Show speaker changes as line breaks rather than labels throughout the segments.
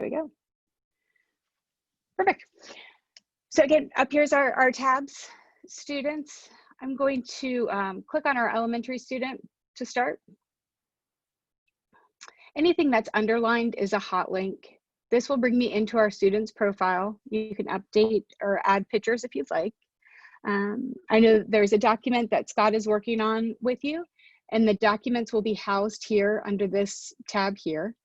we go. Perfect. So again, up here's our tabs, students. I'm going to click on our elementary student to start. Anything that's underlined is a hot link. This will bring me into our student's profile. You can update or add pictures if you'd like. I know there's a document that Scott is working on with you, and the documents will be housed here under this tab here.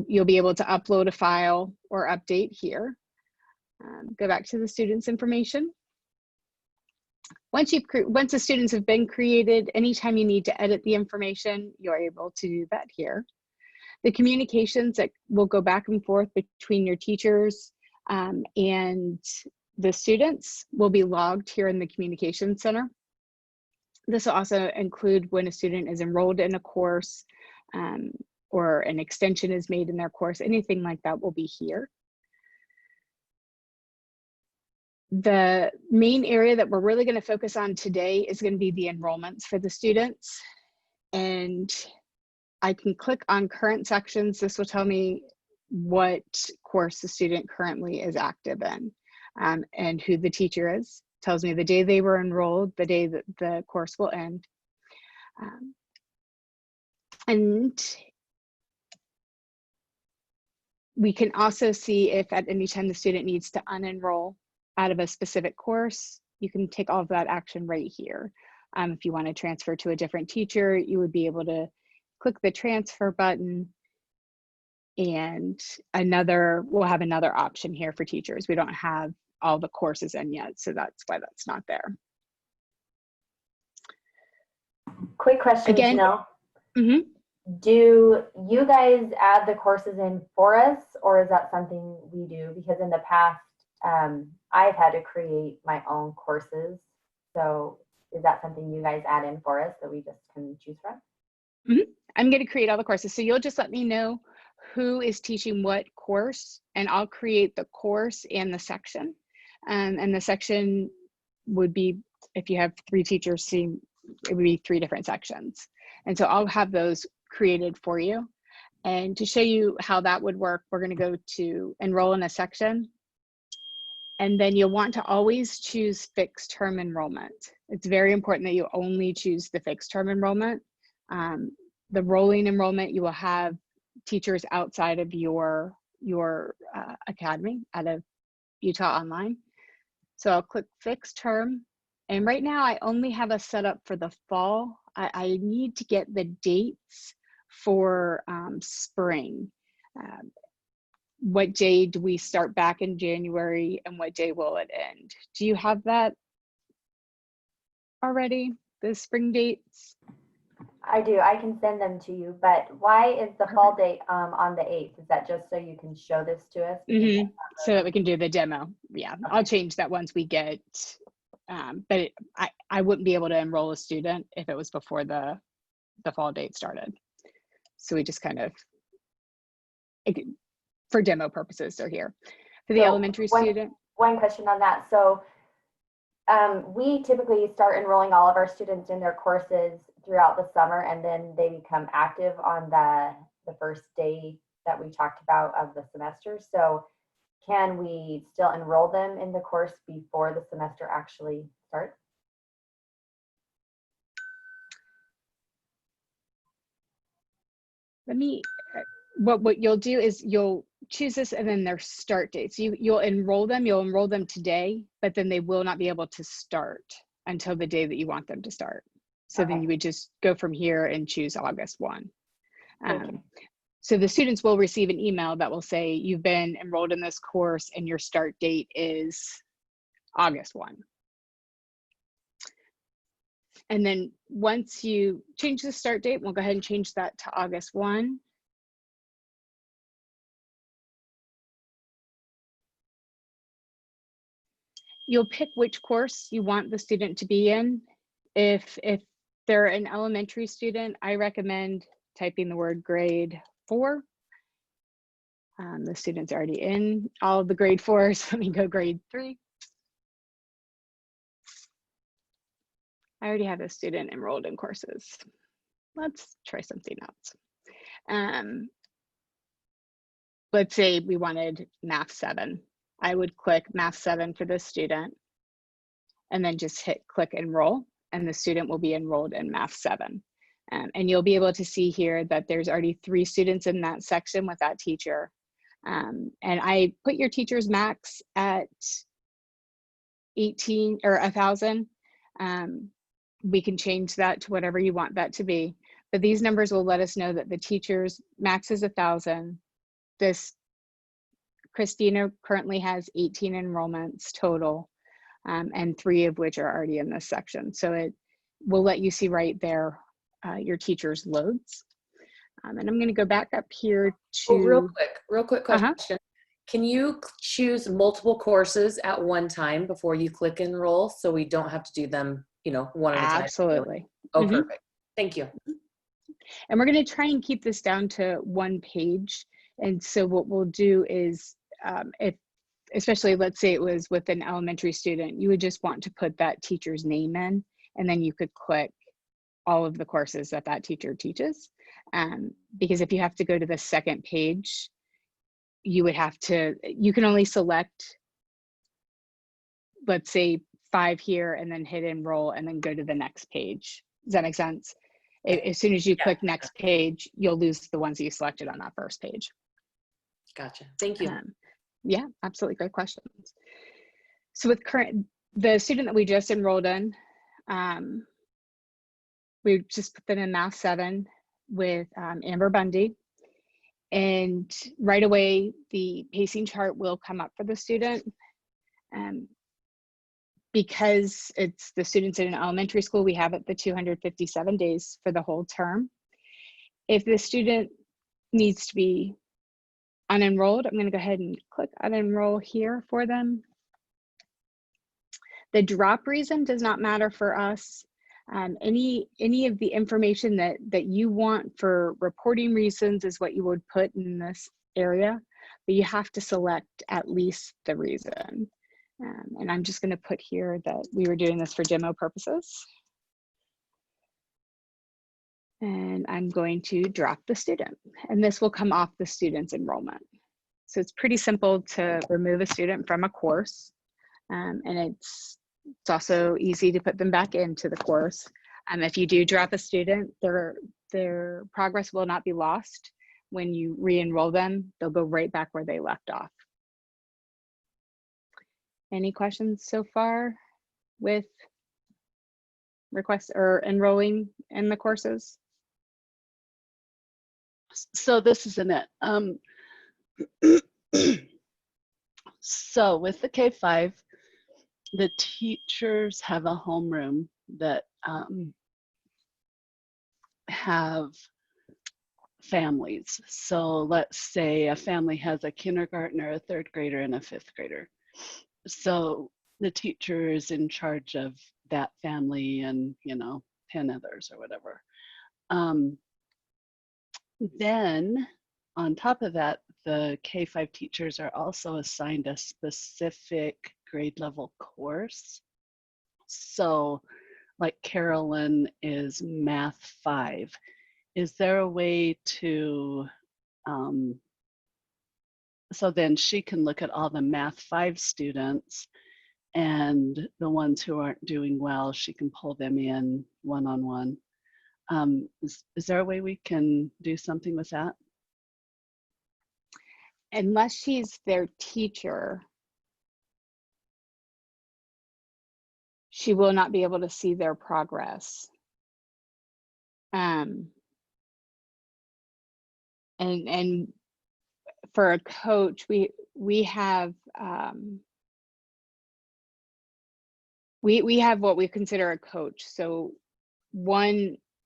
You'll be able to upload a file or update here. Go back to the student's information. Once the students have been created, anytime you need to edit the information, you're able to do that here. The communications that will go back and forth between your teachers and the students will be logged here in the Communication Center. This will also include when a student is enrolled in a course or an extension is made in their course, anything like that will be here. The main area that we're really going to focus on today is going to be the enrollments for the students. And I can click on current sections. This will tell me what course the student currently is active in and who the teacher is. Tells me the day they were enrolled, the day that the course will end. And we can also see if at any time the student needs to unenroll out of a specific course, you can take all of that action right here. If you want to transfer to a different teacher, you would be able to click the transfer button, and we'll have another option here for teachers. We don't have all the courses in yet, so that's why that's not there.
Quick question,
again.
Janelle.
Mm-hmm.
Do you guys add the courses in for us, or is that something we do? Because in the past, I've had to create my own courses. So is that something you guys add in for us that we just can choose from?
Mm-hmm. I'm going to create all the courses. So you'll just let me know who is teaching what course, and I'll create the course and the section. And the section would be, if you have 3 teachers, it would be 3 different sections. And so I'll have those created for you. And to show you how that would work, we're going to go to enroll in a section. And then you'll want to always choose fixed term enrollment. It's very important that you only choose the fixed term enrollment. The rolling enrollment, you will have teachers outside of your academy, out of Utah Online. So I'll click fixed term. And right now I only have a setup for the fall. I need to get the dates for spring. What day do we start back in January, and what day will it end? Do you have that already, the spring dates?
I do. I can send them to you, but why is the fall date on the 8th? Is that just so you can show this to us?
Mm-hmm. So that we can do the demo. Yeah, okay. I'll change that once we get, but I wouldn't be able to enroll a student if it was before the fall date started. So we just kind of, for demo purposes, they're here. For the elementary student.
One question on that. So we typically start enrolling all of our students in their courses throughout the summer, and then they become active on the first day that we talked about of the semester. So can we still enroll them in the course before the semester actually starts?
What you'll do is you'll choose this and then their start dates. You'll enroll them today, but then they will not be able to start until the day that you want them to start. So then you would just go from here and choose August 1. So the students will receive an email that will say you've been enrolled in this course and your start date is August 1. And then once you change the start date, we'll go ahead and change that to August 1. You'll pick which course you want the student to be in. If they're an elementary student, I recommend typing the word grade 4. The student's already in all of the grade 4s. Let me go grade 3. I already have a student enrolled in courses. Let's try something else. let's say we wanted Math 7. I would click Math 7 for this student and then just hit click enroll, and the student will be enrolled in Math 7. And you'll be able to see here that there's already 3 students in that section with that teacher. And I put your teacher's max at 18 or 1,000. We can change that to whatever you want that to be, but these numbers will let us know that the teacher's max is 1,000. This Christina currently has 18 enrollments total, and 3 of which are already in this section. So it will let you see right there your teacher's loads. And I'm going to go back up here to
real quick question. Can you choose multiple courses at one time before you click enroll, so we don't have to do them, you know, one at a time?
Absolutely.
Oh, perfect. Thank you.
And we're going to try and keep this down to 1 page. And so what we'll do is, if, especially let's say it was with an elementary student, you would just want to put that teacher's name in, and then you could click all of the courses that that teacher teaches. Because if you have to go to the 2nd page, you would have to, you can only select, let's say 5 here and then hit enroll and then go to the next page. Does that make sense? As soon as you click next page, you'll lose the ones that you selected on that 1st page.
Gotcha. Thank you.
Yeah, absolutely. Great questions. So with the student that we just enrolled in, we just put them in Math 7 with Amber Bundy. And right away, the pacing chart will come up for the student. Because it's the students in an elementary school, we have it the 257 days for the whole term. If the student needs to be unenrolled, I'm going to go ahead and click unenroll here for them. The drop reason does not matter for us. Any of the information that you want for reporting reasons is what you would put in this area, but you have to select at least the reason. And I'm just going to put here that we were doing this for demo purposes. And I'm going to drop the student, and this will come off the student's enrollment. So it's pretty simple to remove a student from a course, and it's also easy to put them back into the course. If you do drop a student, their progress will not be lost. When you re-enroll them, they'll go right back where they left off. Any questions so far with requests or enrolling in the courses?
So this is Annette. So with the K-5, the teachers have a homeroom that have families. So let's say a family has a kindergartner, a 3rd grader, and a 5th grader. So the teacher is in charge of that family and, you know, 10 others or whatever. Then on top of that, the K-5 teachers are also assigned a specific grade level course. So like Carolyn is Math 5. Is there a way to, so then she can look at all the Math 5 students, and the ones who aren't doing well, she can pull them in one-on-one. Is there a way we can do something with that?
Unless she's their teacher, she will not be able to see their progress. And for a coach, we have we have what we consider a coach. So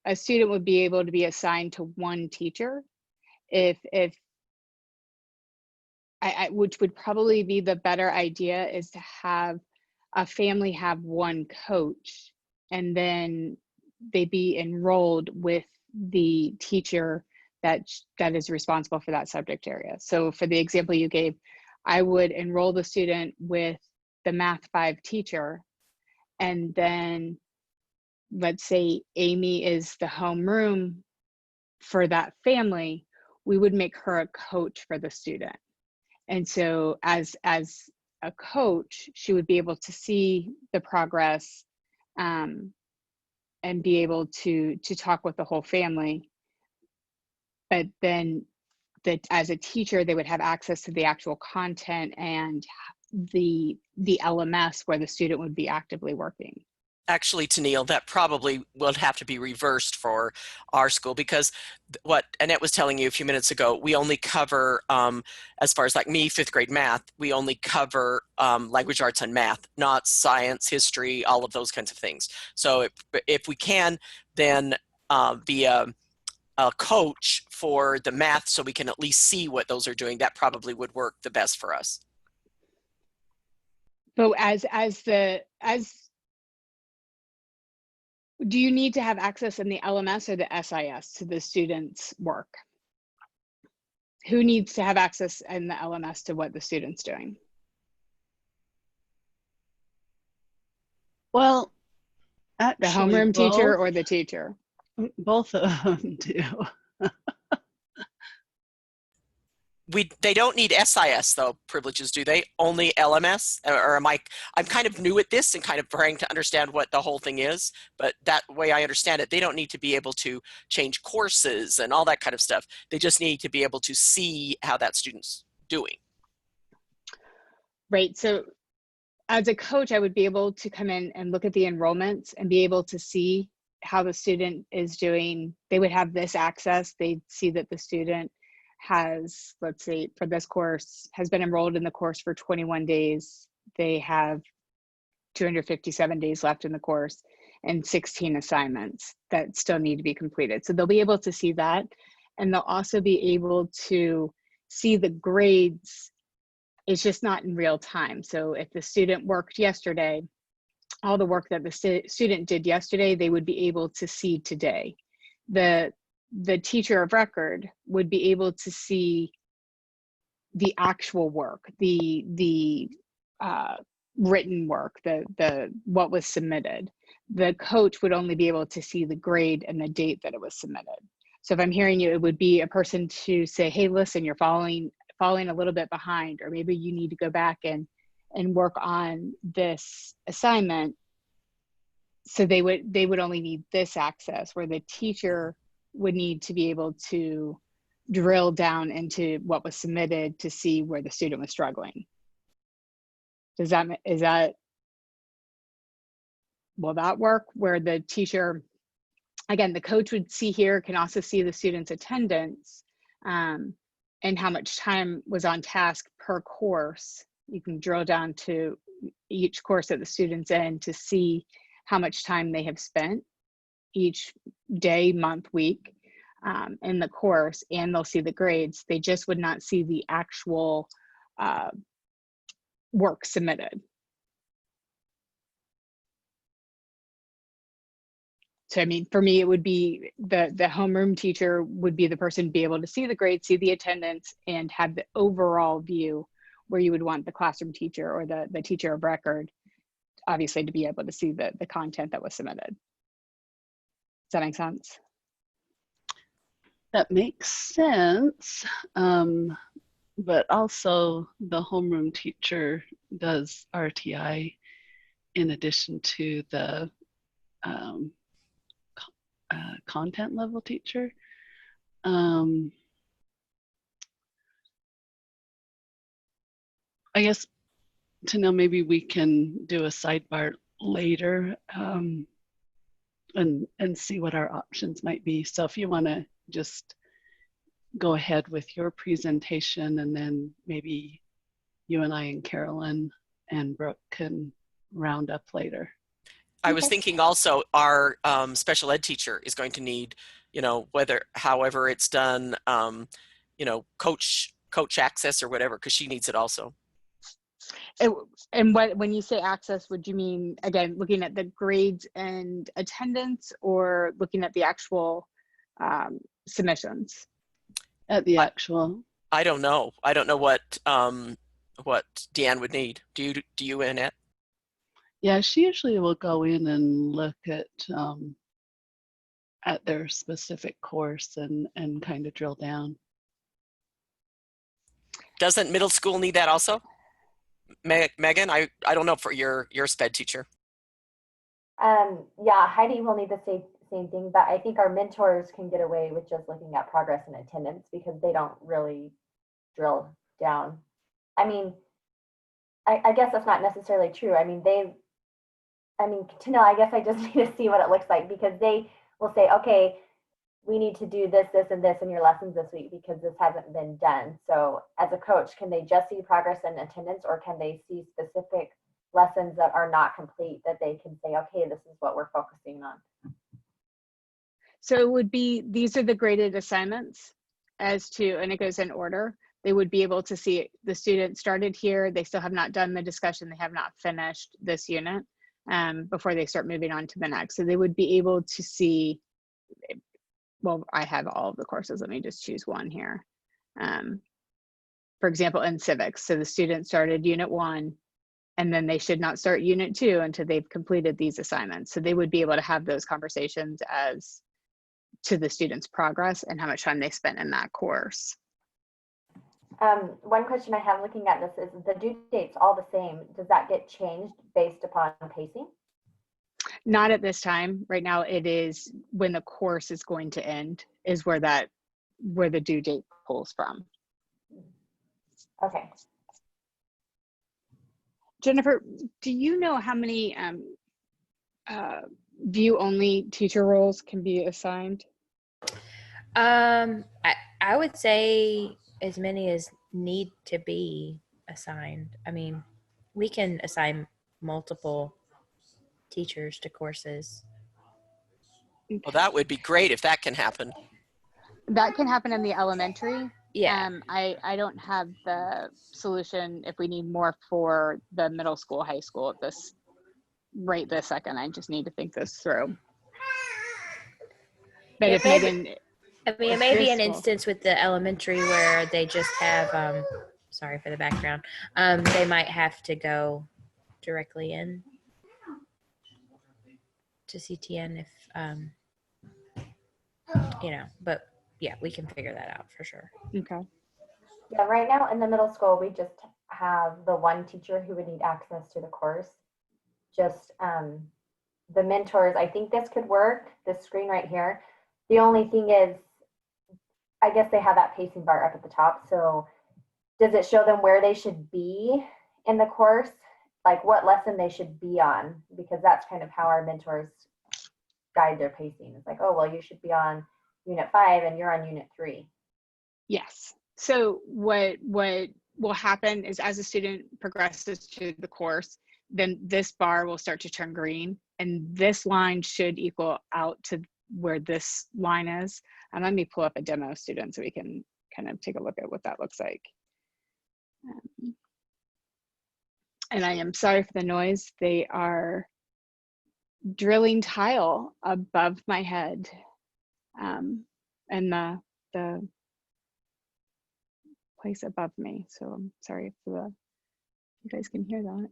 a student would be able to be assigned to one teacher, which would probably be the better idea, is to have a family have one coach, and then they be enrolled with the teacher that is responsible for that subject area. So for the example you gave, I would enroll the student with the Math 5 teacher, and then let's say Amy is the homeroom for that family. we would make her a coach for the student. And so as a coach, she would be able to see the progress and be able to talk with the whole family. But then that as a teacher, they would have access to the actual content and the LMS where the student would be actively working.
Actually, Tennille, that probably will have to be reversed for our school, because what Annette was telling you a few minutes ago, we only cover, as far as like me, 5th grade math, we only cover language arts and math, not science, history, all of those kinds of things. So if we can, then be a coach for the math so we can at least see what those are doing, that probably would work the best for us.
But do you need to have access in the LMS or the SIS to the students' work? Who needs to have access in the LMS to what the student's doing?
Well, actually,
The homeroom teacher or the teacher?
Both of them do.
They don't need SIS though, privileges, do they? Only LMS? Or am I'm kind of new at this and kind of trying to understand what the whole thing is, but that way I understand it, they don't need to be able to change courses and all that kind of stuff. They just need to be able to see how that student's doing.
Right, so as a coach, I would be able to come in and look at the enrollments and be able to see how the student is doing. They would have this access. They'd see that the student has, let's say for this course, has been enrolled in the course for 21 days. They have 257 days left in the course and 16 assignments that still need to be completed. So they'll be able to see that. And they'll also be able to see the grades. It's just not in real time. So if the student worked yesterday, all the work that the student did yesterday, they would be able to see today. The teacher of record would be able to see the actual work, the written work, the what was submitted. The coach would only be able to see the grade and the date that it was submitted. So if I'm hearing you, it would be a person to say, hey, listen, you're falling a little bit behind, or maybe you need to go back and work on this assignment. So they would only need this access, where the teacher would need to be able to drill down into what was submitted to see where the student was struggling. Will that work? Where the teacher, again, the coach would see here, can also see the student's attendance and how much time was on task per course. You can drill down to each course that the student's in to see how much time they have spent each day, month, week in the course, and they'll see the grades. They just would not see the actual work submitted. So I mean, for me, it would be the homeroom teacher would be the person to be able to see the grades, see the attendance, and have the overall view, where you would want the classroom teacher or the teacher of record, obviously, to be able to see the content that was submitted. Does that make sense?
That makes sense. But also the homeroom teacher does RTI in addition to the content level teacher. I guess to know, maybe we can do a sidebar later and see what our options might be. So if you want to just go ahead with your presentation, and then maybe you and I and Carolyn and Brooke can round up later.
I was thinking also our special ed teacher is going to need, however it's done, coach access or whatever, because she needs it also.
And when you say access, would you mean, again, looking at the grades and attendance, or looking at the actual submissions?
At the actual.
I don't know. I don't know what Deanne would need. Do you, Annette?
Yeah, she usually will go in and look at their specific course and kind of drill down.
doesn't middle school need that also? Megan, I don't know for your sped teacher.
Yeah, Heidi will need the same thing, but I think our mentors can get away with just looking at progress and attendance because they don't really drill down. I mean, I guess that's not necessarily true. I mean, to know, I guess I just need to see what it looks like because they will say, okay, we need to do this, this, and this in your lessons this week because this hasn't been done. So as a coach, can they just see progress and attendance, or can they see specific lessons that are not complete that they can say, okay, this is what we're focusing on?
So it would be, these are the graded assignments as to, and it goes in order. They would be able to see the student started here, they still have not done the discussion, they have not finished this unit before they start moving on to the next. So they would be able to see, well, I have all of the courses, let me just choose one here. For example, in civics, so the student started unit 1, and then they should not start unit 2 until they've completed these assignments. So they would be able to have those conversations as to the student's progress and how much time they spent in that course.
One question I have looking at this is the due date's all the same. Does that get changed based upon pacing?
Not at this time. Right now it is when the course is going to end is where the due date pulls from.
Okay.
Jennifer, do you know how many view-only teacher roles can be assigned?
I would say as many as need to be assigned. I mean, we can assign multiple teachers to courses.
Well, that would be great if that can happen.
That can happen in the elementary.
Yeah.
I don't have the solution if we need more for the middle school, high school at this right this second. I just need to think this through. But if Megan,
I mean, it may be an instance with the elementary where they just have, sorry for the background, they might have to go directly in to CTN if, but yeah, we can figure that out for sure.
okay.
Yeah, right now in the middle school, we just have the one teacher who would need access to the course. Just the mentors, I think this could work, this screen right here. The only thing is, I guess they have that pacing bar up at the top. So does it show them where they should be in the course? Like what lesson they should be on? Because that's kind of how our mentors guide their pacing. It's like, oh, well, you should be on unit 5 and you're on unit 3.
Yes. So what will happen is as a student progresses through the course, then this bar will start to turn green, and this line should equal out to where this line is. And let me pull up a demo student so we can kind of take a look at what that looks like. And I am sorry for the noise. They are drilling tile above my head. And the place above me. So I'm sorry if you guys can hear that.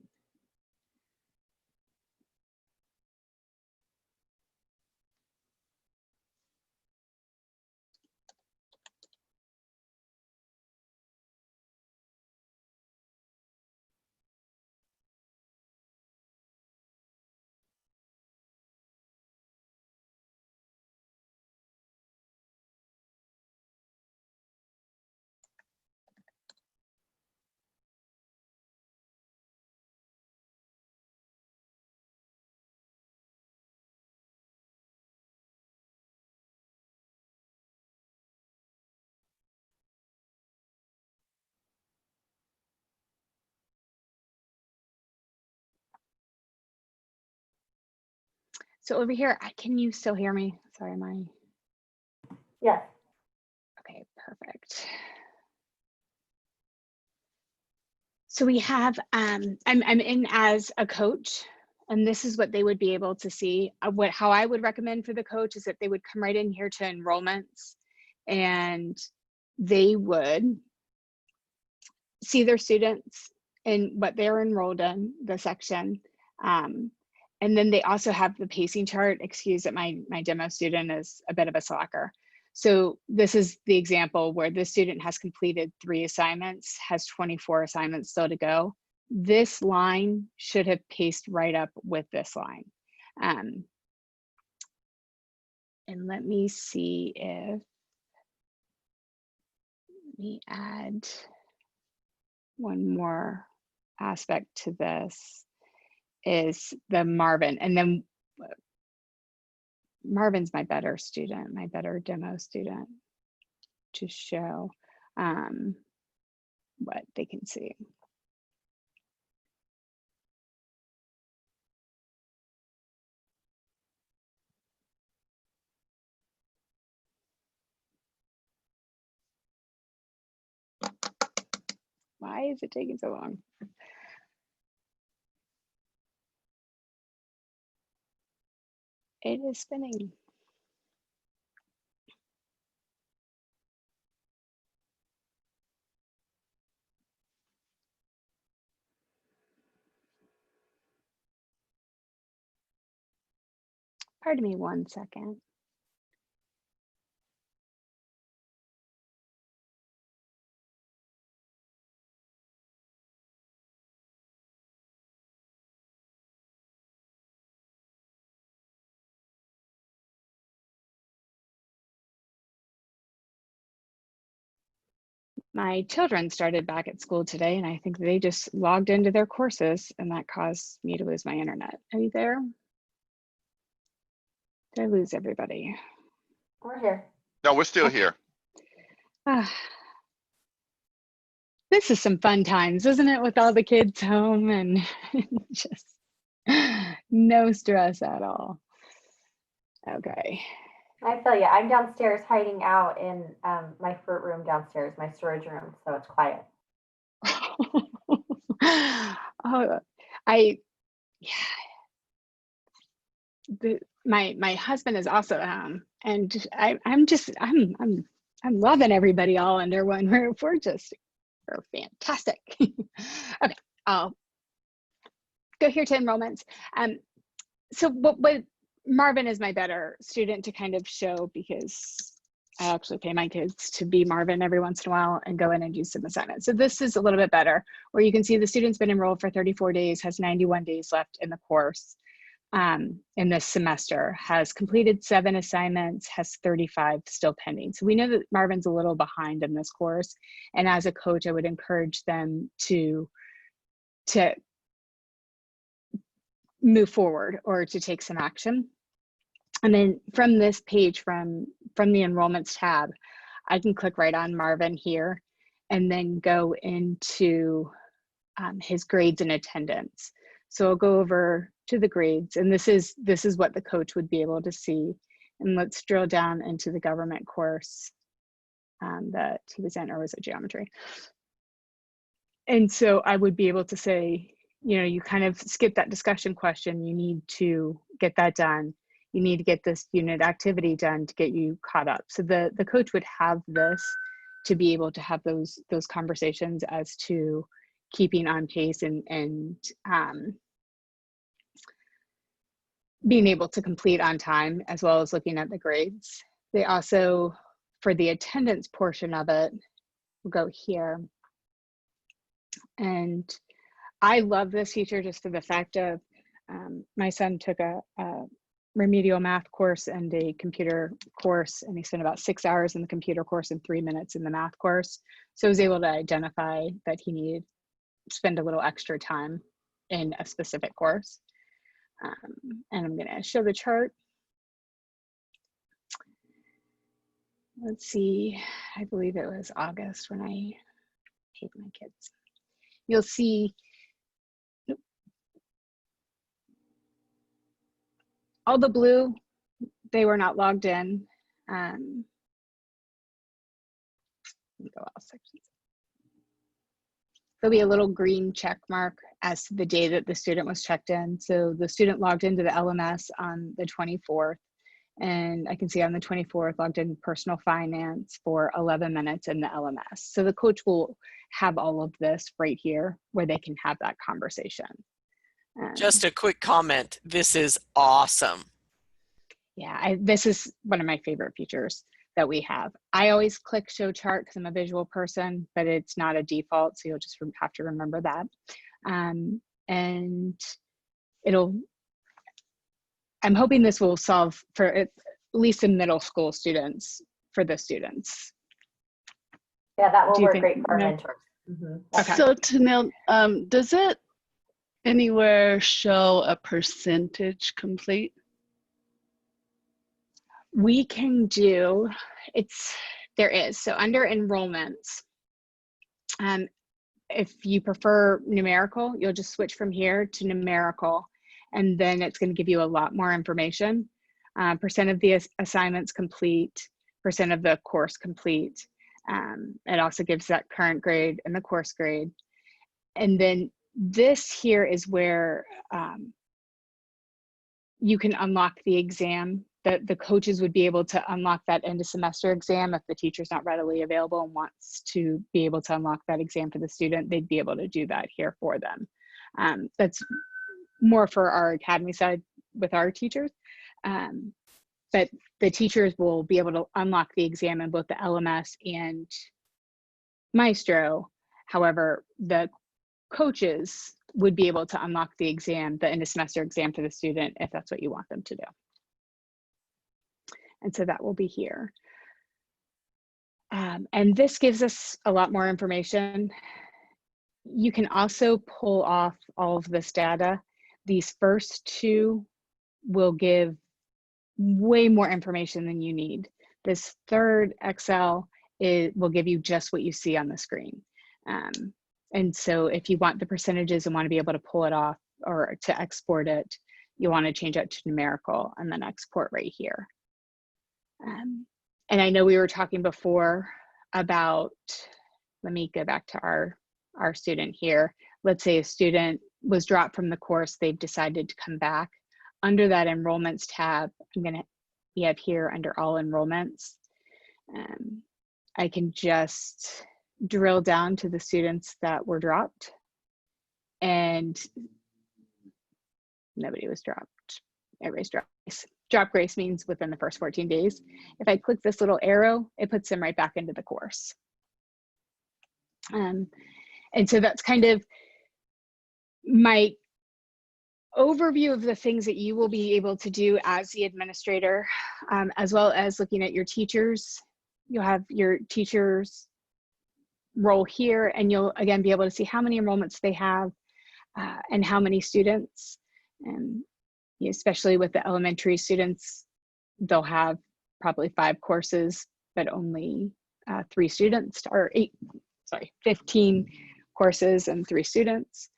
So over here, can you still hear me? Sorry, am I?
Yes.
Okay, perfect. So we have, I'm in as a coach, and this is what they would be able to see. How I would recommend for the coach is that they would come right in here to enrollments, and they would see their students and what they're enrolled in, the section. And then they also have the pacing chart. Excuse that my demo student is a bit of a slacker. So this is the example where the student has completed 3 assignments, has 24 assignments still to go. This line should have paced right up with this line. And let me see if, let me add one more aspect to this, is the Marvin. And then Marvin's my better student, my better demo student, to show what they can see. Why is it taking so long? It is spinning. Pardon me 1 second. My children started back at school today, and I think they just logged into their courses, and that caused me to lose my internet. Are you there? Did I lose everybody?
We're here.
No, we're still here.
This is some fun times, isn't it, with all the kids home and just no stress at all. Okay.
I feel you. I'm downstairs hiding out in my fruit room downstairs, my storage room, so it's quiet.
Oh, my husband is also at home, and I'm loving everybody all under one roof. We're fantastic. Okay, I'll go here to enrollments. So what Marvin is my better student to kind of show, because I actually pay my kids to be Marvin every once in a while and go in and do some assignments. So this is a little bit better, where you can see the student's been enrolled for 34 days, has 91 days left in the course in this semester, has completed 7 assignments, has 35 still pending. So we know that Marvin's a little behind in this course. And as a coach, I would encourage them to move forward or to take some action. And then from this page, from the enrollments tab, I can click right on Marvin here and then go into his grades and attendance. So I'll go over to the grades, and this is what the coach would be able to see. And let's drill down into the government course that he was in, or was it geometry? And so I would be able to say, you know, you kind of skip that discussion question. You need to get that done. You need to get this unit activity done to get you caught up. So the coach would have this to be able to have those conversations as to keeping on pace and being able to complete on time, as well as looking at the grades. They also, for the attendance portion of it, we'll go here. And I love this feature just for the fact of my son took a remedial math course and a computer course, and he spent about 6 hours in the computer course and 3 minutes in the math course. So I was able to identify that he needed to spend a little extra time in a specific course. And I'm gonna show the chart. Let's see, I believe it was August when I paid my kids. You'll see all the blue, they were not logged in. Let me go all sections. There'll be a little green check mark as to the day that the student was checked in. So the student logged into the LMS on the 24th, and I can see on the 24th logged in personal finance for 11 minutes in the LMS. So the coach will have all of this right here where they can have that conversation.
Just a quick comment. This is awesome.
Yeah, this is one of my favorite features. that we have. I always click show chart because I'm a visual person, but it's not a default, so you'll just have to remember that. And I'm hoping this will solve for at least the middle school students, for the students.
Yeah, that will work great for our mentors.
Okay.
So Tanil, does it anywhere show a percentage complete?
We can do, there is. So under enrollments, if you prefer numerical, you'll just switch from here to numerical, and then it's going to give you a lot more information. Percent of the assignments complete, percent of the course complete. It also gives that current grade and the course grade. And then this here is where you can unlock the exam. The coaches would be able to unlock that end of semester exam if the teacher's not readily available and wants to be able to unlock that exam for the student. They'd be able to do that here for them. That's more for our academy side with our teachers. But the teachers will be able to unlock the exam in both the LMS and Maestro. However, the coaches would be able to unlock the exam, the end of semester exam for the student, if that's what you want them to do. And so that will be here. And this gives us a lot more information. You can also pull off all of this data. These first two will give way more information than you need. This third Excel will give you just what you see on the screen. And so if you want the percentages and want to be able to pull it off or to export it, you want to change it to numerical and then export right here. And I know we were talking before about, let me go back to our student here. Let's say a student was dropped from the course, they've decided to come back. Under that enrollments tab, we have here under all enrollments, I can just drill down to the students that were dropped, and nobody was dropped. Everybody's dropped. Drop grace means within the first 14 days. If I click this little arrow, it puts them right back into the course. And so that's kind of my overview of the things that you will be able to do as the administrator, as well as looking at your teachers. You'll have your teachers role here, and you'll again be able to see how many enrollments they have and how many students. And especially with the elementary students, they'll have probably 5 courses, but only 3 students, or 15 courses and 3 students,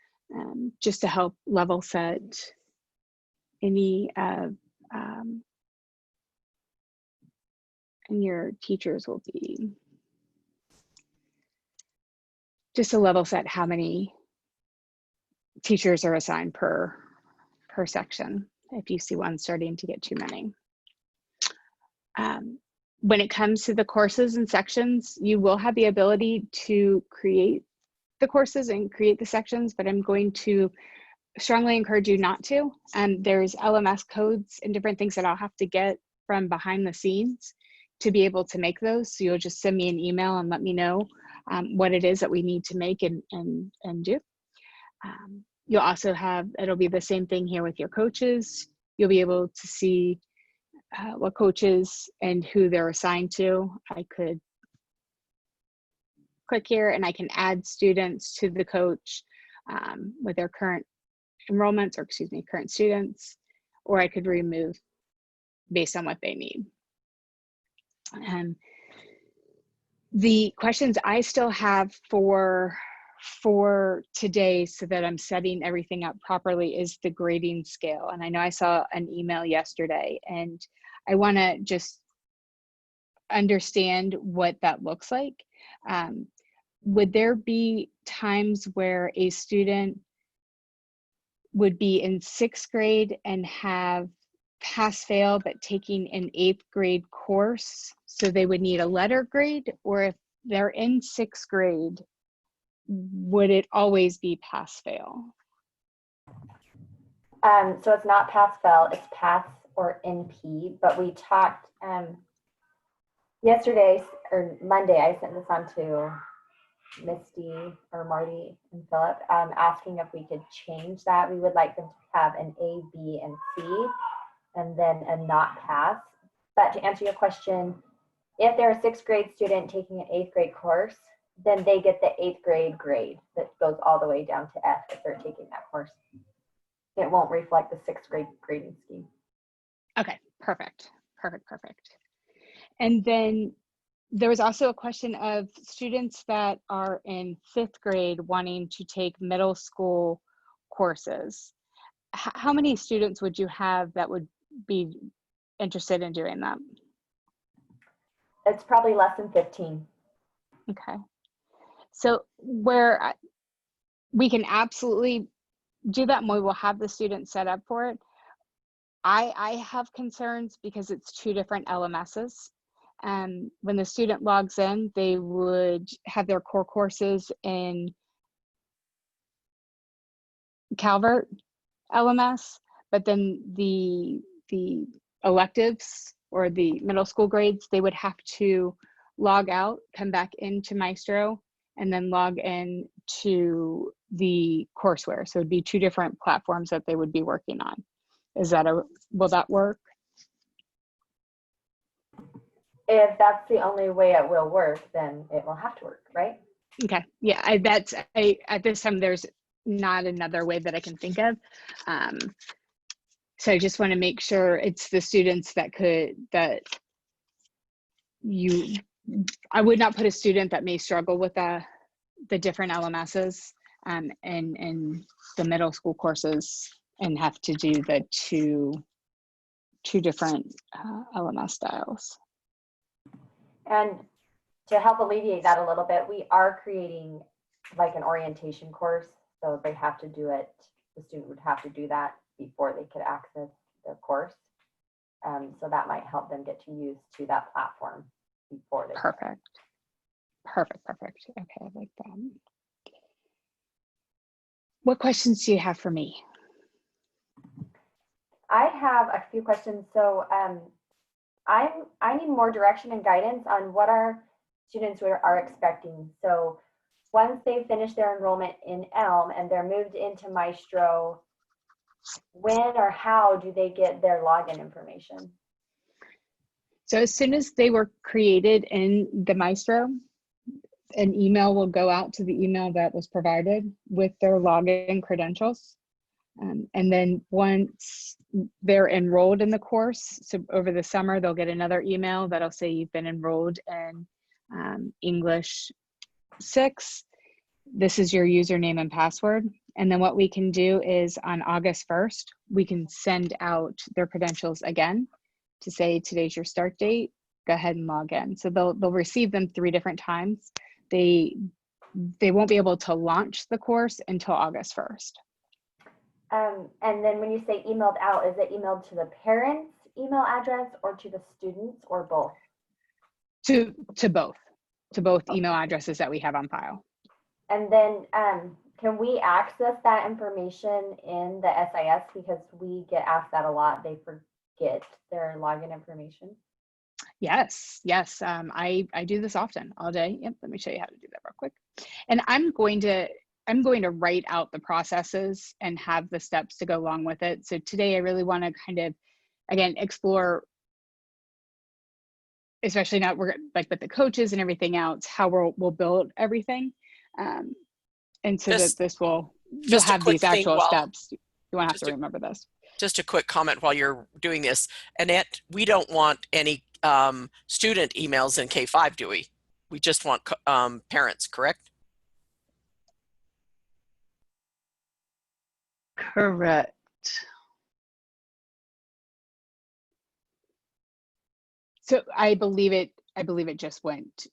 just to help level set any and your teachers will be just to level set how many teachers are assigned per section, if you see one starting to get too many. When it comes to the courses and sections, you will have the ability to create the courses and create the sections, but I'm going to strongly encourage you not to. There's LMS codes and different things that I'll have to get from behind the scenes to be able to make those. So you'll just send me an email and let me know what it is that we need to make and do. You'll also have, it'll be the same thing here with your coaches. You'll be able to see what coaches and who they're assigned to. I could click here and I can add students to the coach with their current enrollments, or excuse me, current students, or I could remove based on what they need. The questions I still have for today, so that I'm setting everything up properly, is the grading scale. And I know I saw an email yesterday, and I want to just understand what that looks like. Would there be times where a student would be in 6th grade and have pass fail but taking an 8th grade course, so they would need a letter grade? Or if they're in 6th grade, would it always be pass fail?
So it's not pass fail, it's pass or NP, but we talked Yesterday or Monday, I sent this on to Misty or Marty and Philip, asking if we could change that. We would like them to have an A, B, and C, and then a not pass. But to answer your question, if they're a 6th grade student taking an 8th grade course, then they get the 8th grade that goes all the way down to F if they're taking that course. It won't reflect the 6th grade grading scheme.
Okay, perfect. And then there was also a question of students that are in 5th grade wanting to take middle school courses. How many students would you have that would be interested in doing that?
It's probably less than 15.
Okay. So where we can absolutely do that and we will have the students set up for it. I have concerns because it's 2 different LMSs. When the student logs in, they would have their core courses in Calvert LMS, but then the electives or the middle school grades, they would have to log out, come back into Maestro, and then log in to the courseware. So it'd be 2 different platforms that they would be working on. Will that work?
If that's the only way it will work, then it will have to work, right?
Okay, yeah, at this time, there's not another way that I can think of. So I just want to make sure it's the students I would not put a student that may struggle with the different LMSs and the middle school courses and have to do the two different LMS styles.
And to help alleviate that a little bit, we are creating like an orientation course. So they have to do it, the student would have to do that before they could access the course. So that might help them get used to that platform before they.
Perfect. Okay, I like that. What questions do you have for me?
I have a few questions. So I need more direction and guidance on what our students are expecting. So once they finish their enrollment in Elm and they're moved into Maestro, when or how do they get their login information?
So as soon as they were created in the Maestro, an email will go out to the email that was provided with their login credentials. And then once they're enrolled in the course, so over the summer, they'll get another email that'll say you've been enrolled in English 6. This is your username and password. And then what we can do is on August 1st, we can send out their credentials again to say today's your start date, go ahead and log in. So they'll receive them 3 different times. They won't be able to launch the course until August 1st.
And then when you say emailed out, is it emailed to the parents' email address or to the students or both?
To both email addresses that we have on file.
And then can we access that information in the SIS, because we get asked that a lot? They forget their login information.
Yes. I do this often, all day. Yep, let me show you how to do that real quick. And I'm going to write out the processes and have the steps to go along with it. So today I really want to kind of, again, explore, especially now we're like with the coaches and everything else, how we'll build everything. And so that this will, you'll have these actual steps. You won't have to remember this.
Just a quick comment while you're doing this. Annette, we don't want any student emails in K5, do we? We just want parents, correct?
Correct.
So I believe it just went,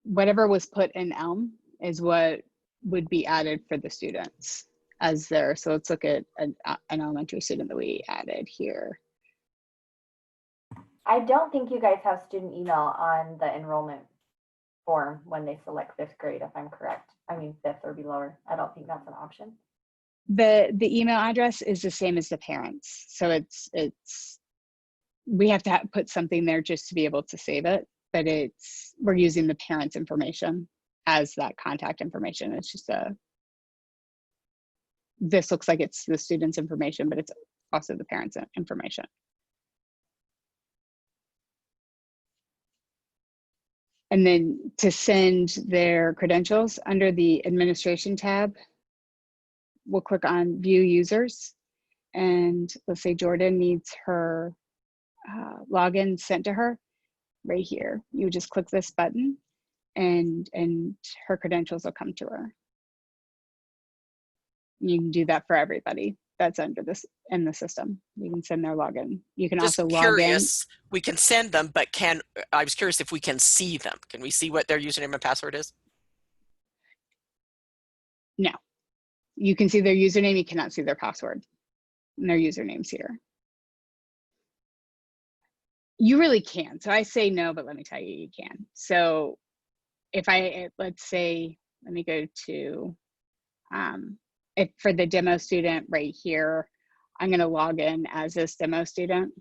whatever was put in Elm is what would be added for the students as there. So let's look at an elementary student that we added here.
I don't think you guys have student email on the enrollment form when they select 5th grade, if I'm correct. I mean 5th or below. I don't think that's an option.
The email address is the same as the parents. So it's we have to put something there just to be able to save it. but we're using the parents' information as that contact information. It's just this looks like it's the student's information, but it's also the parents' information. And then to send their credentials under the administration tab, we'll click on view users. And let's say Jordan needs her login sent to her right here. You just click this button and her credentials will come to her. You can do that for everybody that's under this in the system. You can send their login. You can
Just
also
curious, log in. We can send them, but I was curious if we can see them. Can we see what their username and password is?
No. You can see their username, you cannot see their password. And their username's here. You really can. So I say no, but let me tell you, you can. So if let's say, let me go to, if for the demo student right here, I'm going to log in as this demo student.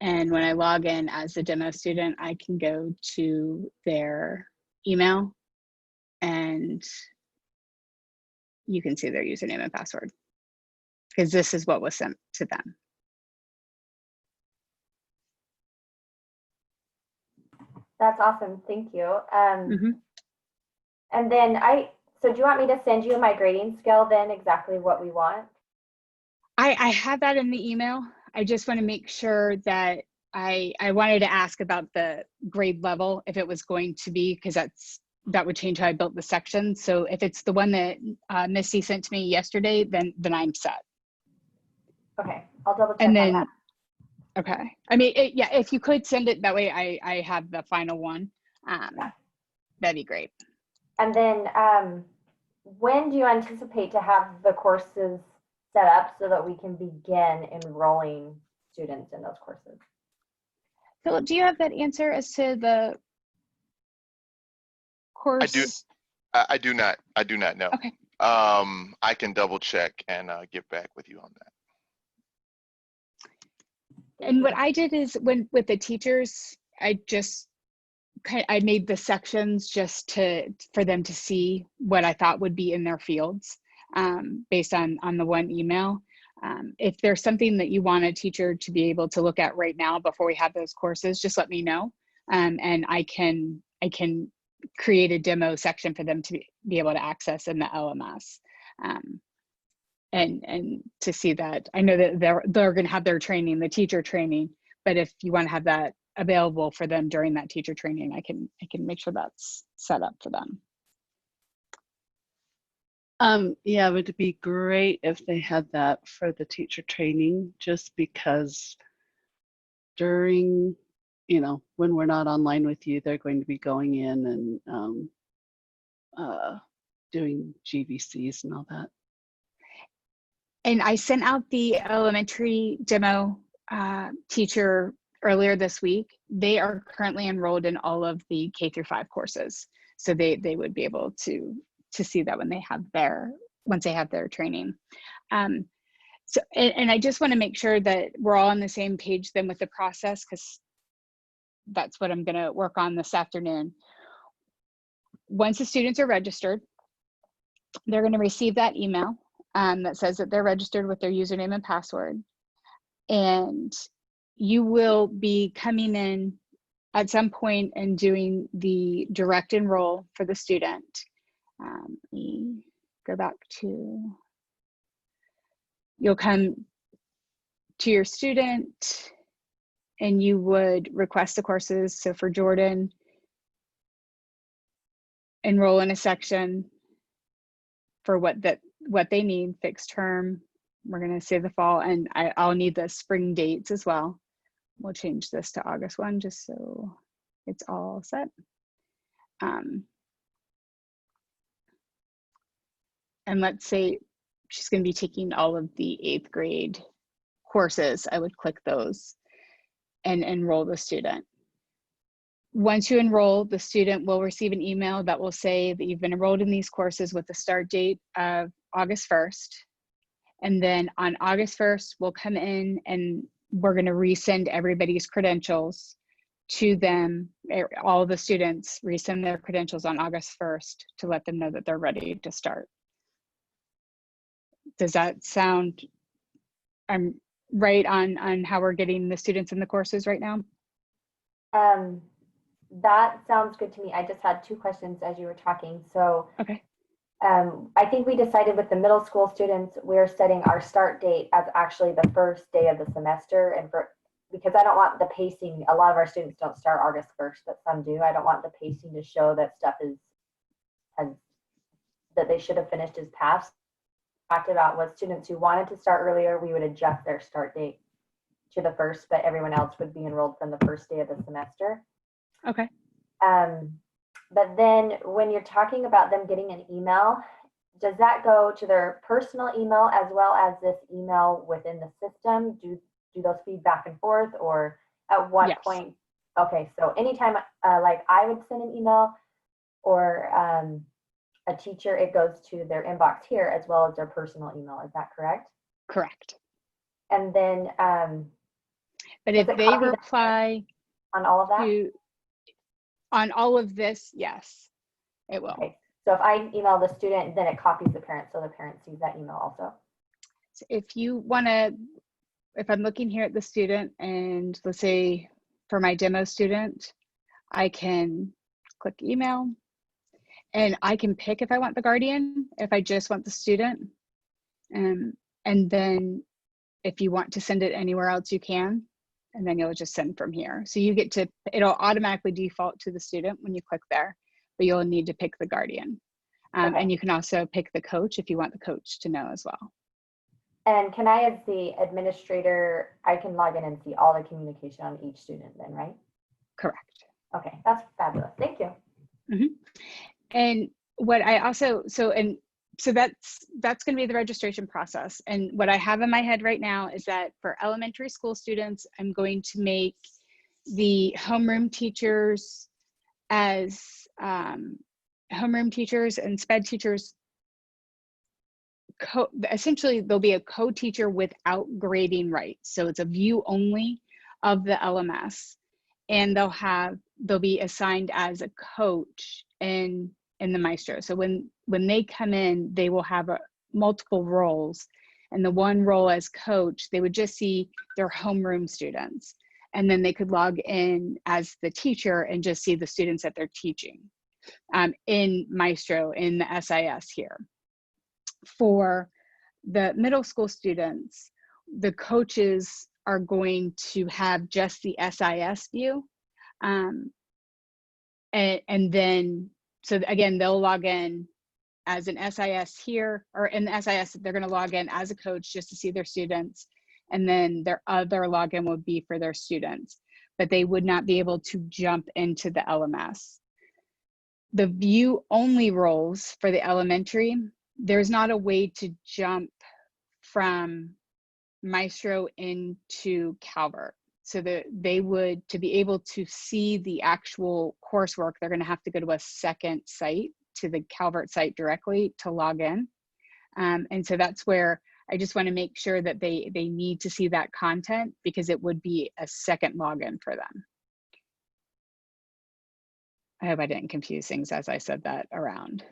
And when I log in as the demo student, I can go to their email and you can see their username and password because this is what was sent to them.
That's awesome. Thank you. And then so do you want me to send you my grading scale then, exactly what we want?
I have that in the email. I just want to make sure that I wanted to ask about the grade level, if it was going to be, because that would change how I built the section. So if it's the one that Missy sent to me yesterday, then I'm set.
Okay, I'll double check
and then,
on that.
Okay. I mean, yeah, if you could send it that way, I have the final one. That'd be great.
And then when do you anticipate to have the courses set up so that we can begin enrolling students in those courses?
Philip, do you have that answer as to the course?
I do not know.
Okay.
I can double check and get back with you on that.
And what I did is with the teachers, I made the sections just for them to see what I thought would be in their fields based on the one email. If there's something that you want a teacher to be able to look at right now before we have those courses, just let me know. And I can create a demo section for them to be able to access in the LMS. And to see that, I know that they're going to have their training, the teacher training, but if you want to have that available for them during that teacher training, I can make sure that's set up for them.
Yeah, it would be great if they had that for the teacher training, just because during, when we're not online with you, they're going to be going in and doing GVCs and all that.
And I sent out the elementary demo teacher earlier this week. They are currently enrolled in all of the K-5 courses. So they would be able to see that once they have their training. So, and I just want to make sure that we're all on the same page then with the process, because that's what I'm going to work on this afternoon. Once the students are registered, they're going to receive that email that says that they're registered with their username and password. And you will be coming in at some point and doing the direct enroll for the student. Let me go back to, you'll come to your student and you would request the courses. So for Jordan, enroll in a section for what they need, fixed term. We're going to say the fall, and I'll need the spring dates as well. We'll change this to August 1 just so it's all set. And let's say she's going to be taking all of the 8th grade courses. I would click those and enroll the student. Once you enroll, the student will receive an email that will say that you've been enrolled in these courses with the start date of August 1st. And then on August 1st, we'll come in and we're going to resend everybody's credentials to them, all the students resend their credentials on August 1st to let them know that they're ready to start. Does that sound right on how we're getting the students in the courses right now?
That sounds good to me. I just had 2 questions as you were talking. So
okay.
I think we decided with the middle school students, we're setting our start date as actually the first day of the semester. And because I don't want the pacing, a lot of our students don't start August 1st, but some do. I don't want the pacing to show that stuff that they should have finished is past. Talked about was students who wanted to start earlier, we would adjust their start date to the 1st, but everyone else would be enrolled from the first day of the semester.
Okay.
But then when you're talking about them getting an email, does that go to their personal email as well as this email within the system? Do those feed back and forth, or at what
yes.
point? Okay, so anytime like I would send an email or a teacher, it goes to their inbox here as well as their personal email. Is that correct?
Correct.
And then
but if they reply
on all of that,
on all of this, yes, it will.
Okay. So if I email the student, then it copies the parent, so the parent sees that email also.
So if you want to, if I'm looking here at the student, and let's say for my demo student, I can click email, and I can pick if I want the guardian, if I just want the student, and then if you want to send it anywhere else, you can. And then you'll just send from here. So you get to, it'll automatically default to the student when you click there, but you'll need to pick the guardian.
Okay.
And you can also pick the coach if you want the coach to know as well.
And can I, as the administrator, I can log in and see all the communication on each student then, right?
Correct.
Okay, that's fabulous. Thank you.
Mm-hmm. And what I also, so that's going to be the registration process. And what I have in my head right now is that for elementary school students, I'm going to make the homeroom teachers as homeroom teachers and SPED teachers. Essentially, there'll be a co-teacher without grading rights. So it's a view only of the LMS, and they'll be assigned as a coach in the Maestro. So when they come in, they will have multiple roles, and the one role as coach, they would just see their homeroom students, and then they could log in as the teacher and just see the students that they're teaching in Maestro in the SIS here. For the middle school students, the coaches are going to have just the SIS view, and then, so again, they'll log in as an SIS here, or in the SIS, they're going to log in as a coach just to see their students. And then their other login would be for their students, but they would not be able to jump into the LMS. The view only roles for the elementary, there's not a way to jump from Maestro into Calvert. So that they would, to be able to see the actual coursework, they're going to have to go to a second site, to the Calvert site directly to log in. And so that's where I just want to make sure that they need to see that content, because it would be a second login for them. I hope I didn't confuse things as I said that around.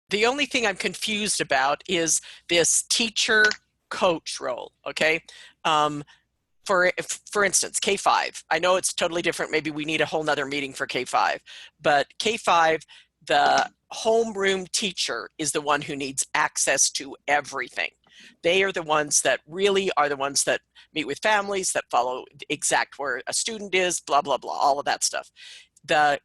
The only thing I'm confused about is this teacher coach role, okay? For instance, K5, I know it's totally different. Maybe we need a whole nother meeting for K5, but K5, the homeroom teacher is the one who needs access to everything. They are the ones that really are the ones that meet with families, that follow exact where a student is, blah, blah, blah, all of that stuff. The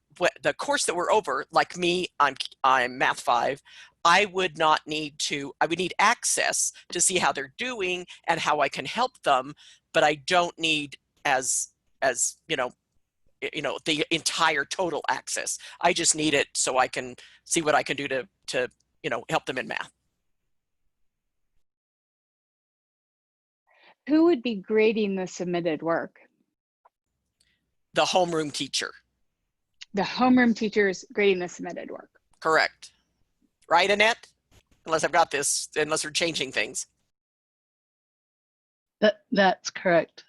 course that we're over, like me, I'm Math 5, I would need access to see how they're doing and how I can help them, but I don't need as you know, the entire total access. I just need it so I can see what I can do to help them in math.
Who would be grading the submitted work?
The homeroom teacher.
The homeroom teacher is grading the submitted work.
Correct. Right, Annette? Unless we're changing things.
That's correct.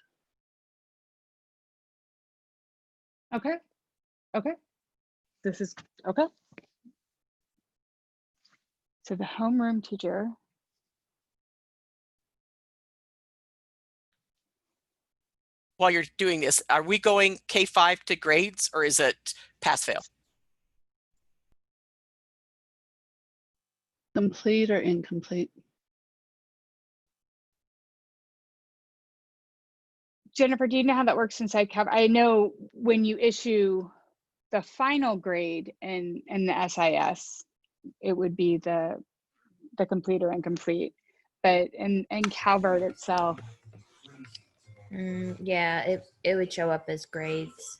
Okay. Okay. This is okay. So the homeroom teacher.
While you're doing this, are we going K-5 to grades, or is it pass-fail?
Complete or incomplete?
Jennifer, do you know how that works inside Cal? I know when you issue the final grade in the SIS, it would be the complete or incomplete, but in Calvert itself.
Yeah, it would show up as grades.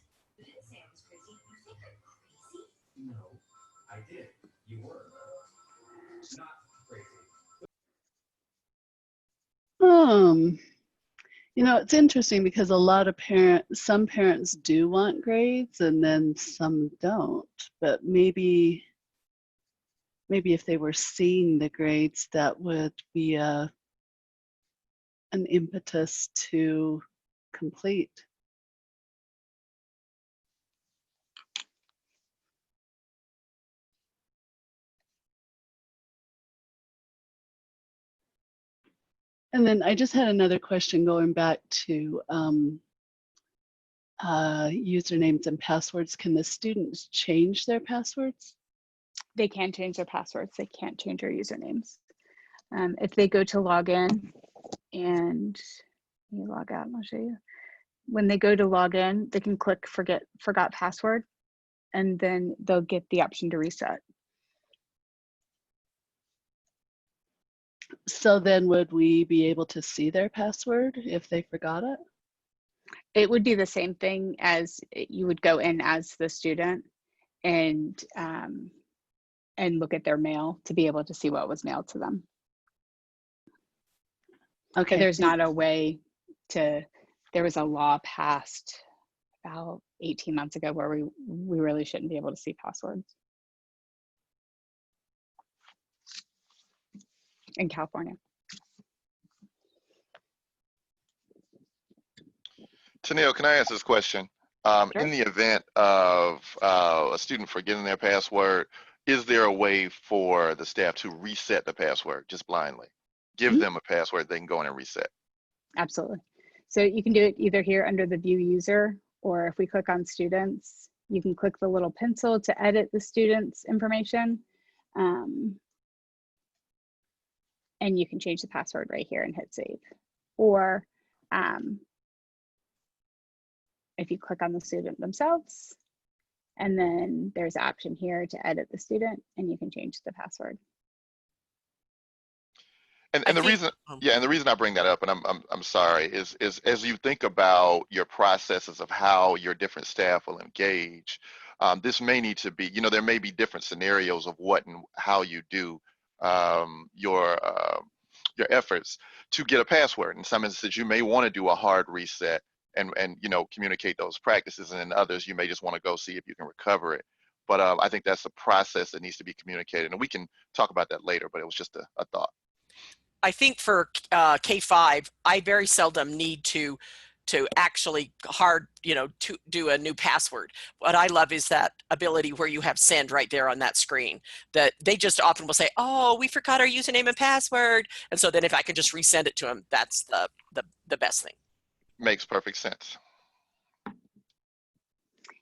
You know, it's interesting because a lot of some parents do want grades and then some don't, but maybe if they were seeing the grades, that would be an impetus to complete. And then I just had another question going back to usernames and passwords. Can the students change their passwords?
They can change their passwords. They can't change their usernames. If they go to log in and you log out, I'll show you. When they go to log in, they can click forgot password, and then they'll get the option to reset.
So then would we be able to see their password if they forgot it?
It would be the same thing as you would go in as the student and look at their mail to be able to see what was mailed to them.
Okay.
But there's not a way to, there was a law passed about 18 months ago where we really shouldn't be able to see passwords in California.
Tanil, can I ask this question?
Sure.
In the event of a student forgetting their password, is there a way for the staff to reset the password just blindly? Give them a password they can go in and reset.
Absolutely. So you can do it either here under the view user, or if we click on students, you can click the little pencil to edit the student's information. And you can change the password right here and hit save. Or if you click on the student themselves, and then there's an option here to edit the student, and you can change the password.
And the reason, and the reason I bring that up, and I'm sorry, is as you think about your processes of how your different staff will engage, this may need to be, there may be different scenarios of what and how you do your efforts to get a password. In some instances, you may want to do a hard reset and communicate those practices, and in others, you may just want to go see if you can recover it. But I think that's a process that needs to be communicated, and we can talk about that later. But it was just a thought.
I think for K-5, I very seldom need to actually to do a new password. What I love is that ability where you have send right there on that screen, that they just often will say, oh, we forgot our username and password. And so then if I can just resend it to them, that's the best thing.
Makes perfect sense.